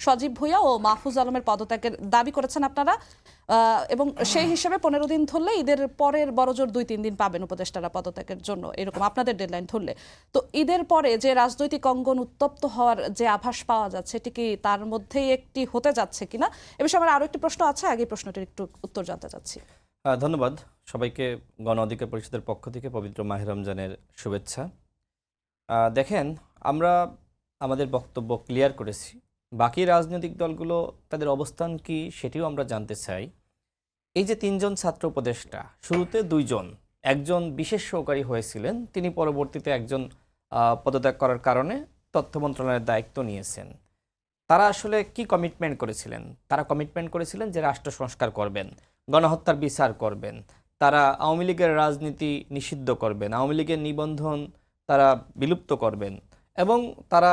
সজীব ভুঁইয়া ও মাহফুজ আলমের পদত্যাগের দাবি করেছেন আপনারা, এবং সেই হিসেবে 15 দিন ধরলে ঈদের পরের বড়জোর 2-3 দিন পাবেন উপদেষ্টারা পদত্যাগের জন্য, এরকম আপনাদের ডেডলাইন ধরলে। তো ঈদের পরে যে রাজনৈতিক অঙ্গন উত্তপ্ত হওয়ার যে আভাস পাওয়া যাচ্ছে, এটি কি তার মধ্যেই একটি হতে যাচ্ছে কিনা? এ বিষয়ে আমার আরো একটি প্রশ্ন আছে, আগে প্রশ্নটির একটু উত্তর জানতে চাচ্ছি। ধন্যবাদ সবাইকে। গণ অধিকার পরিষদের পক্ষ থেকে পবিত্র মাহে রমজানের শুভেচ্ছা। দেখেন, আমরা আমাদের বক্তব্য ক্লিয়ার করেছি, বাকি রাজনৈতিক দলগুলো তাদের অবস্থান কি সেটিও আমরা জানতে চাই। এই যে 3 জন ছাত্র উপদেষ্টা, শুরুতে 2 জন, একজন বিশেষ সহকারী হয়েছিলেন, তিনি পরবর্তীতে একজন পদত্যাগ করার কারণে তথ্য মন্ত্রণালয়ের দায়িত্ব নিয়েছেন। তারা আসলে কি কমিটমেন্ট করেছিলেন? তারা কমিটমেন্ট করেছিলেন যে রাষ্ট্র সংস্কার করবেন, গণহত্যার বিচার করবেন, তারা আওয়ামী লীগের রাজনীতি নিষিদ্ধ করবেন, আওয়ামী লীগের নিবন্ধন তারা বিলুপ্ত করবেন, এবং তারা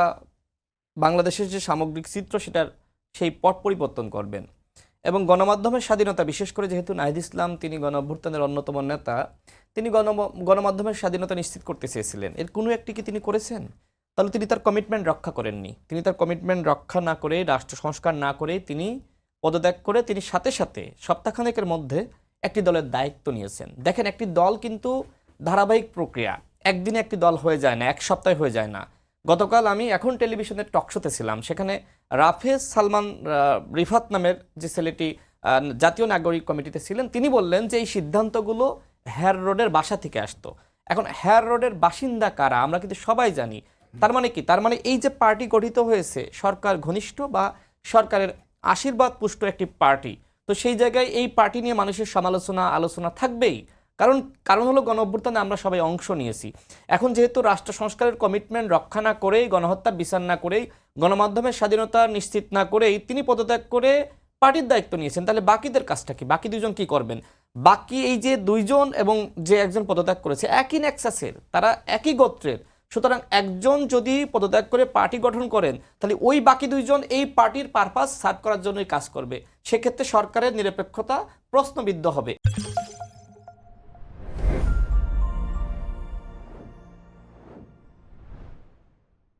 বাংলাদেশের যে সামগ্রিক চিত্র সেটার সেই পট পরিবর্তন করবেন। এবং গণমাধ্যমের স্বাধীনতা, বিশেষ করে যেহেতু নাহিদ ইসলাম তিনি গণ অভ্যুত্থানের অন্যতম নেতা, তিনি গণমাধ্যমের স্বাধীনতা নিশ্চিত করতে চেয়েছিলেন। এর কোনো একটি কি তিনি করেছেন? তাহলে তিনি তার কমিটমেন্ট রক্ষা করেননি। তিনি তার কমিটমেন্ট রক্ষা না করে, রাষ্ট্র সংস্কার না করে তিনি পদত্যাগ করে তিনি সাথে সাথে সপ্তাহখানেকের মধ্যে একটি দলের দায়িত্ব নিয়েছেন। দেখেন, একটি দল কিন্তু ধারাবাহিক প্রক্রিয়া, একদিনে একটি দল হয়ে যায় না, এক সপ্তাহে হয়ে যায় না। গতকাল আমি এখন টেলিভিশনের টকশোতে ছিলাম, সেখানে রাফেজ সালমান রিফাত নামের যে ছেলেটি জাতীয় নাগরিক কমিটিতে ছিলেন, তিনি বললেন যে এই সিদ্ধান্তগুলো হেয়ার রোডের বাসা থেকে আসতো। এখন হেয়ার রোডের বাসিন্দা কারা আমরা কিন্তু সবাই জানি। তার মানে কি? তার মানে এই যে পার্টি গঠিত হয়েছে সরকার ঘনিষ্ঠ বা সরকারের আশীর্বাদ পুষ্ট একটি পার্টি, তো সেই জায়গায় এই পার্টি নিয়ে মানুষের সমালোচনা আলোচনা থাকবেই। কারণ হলো গণ অভ্যুত্থানে আমরা সবাই অংশ নিয়েছি। এখন যেহেতু রাষ্ট্র সংস্কারের কমিটমেন্ট রক্ষা না করেই, গণহত্যার বিচার না করেই, গণমাধ্যমের স্বাধীনতা নিশ্চিত না করেই তিনি পদত্যাগ করে পার্টির দায়িত্ব নিয়েছেন, তাহলে বাকিদের কাজটা কি? বাকি 2 জন কি করবেন? বাকি এই যে 2 জন এবং যে একজন পদত্যাগ করেছে একই নেক্সাসের, তারা একই গোত্রের, সুতরাং একজন যদি পদত্যাগ করে পার্টি গঠন করেন, তাহলে ওই বাকি 2 জন এই পার্টির পারপাস সার্ভ করার জন্যই কাজ করবে। সেক্ষেত্রে সরকারের নিরপেক্ষতা প্রশ্নবিদ্ধ হবে।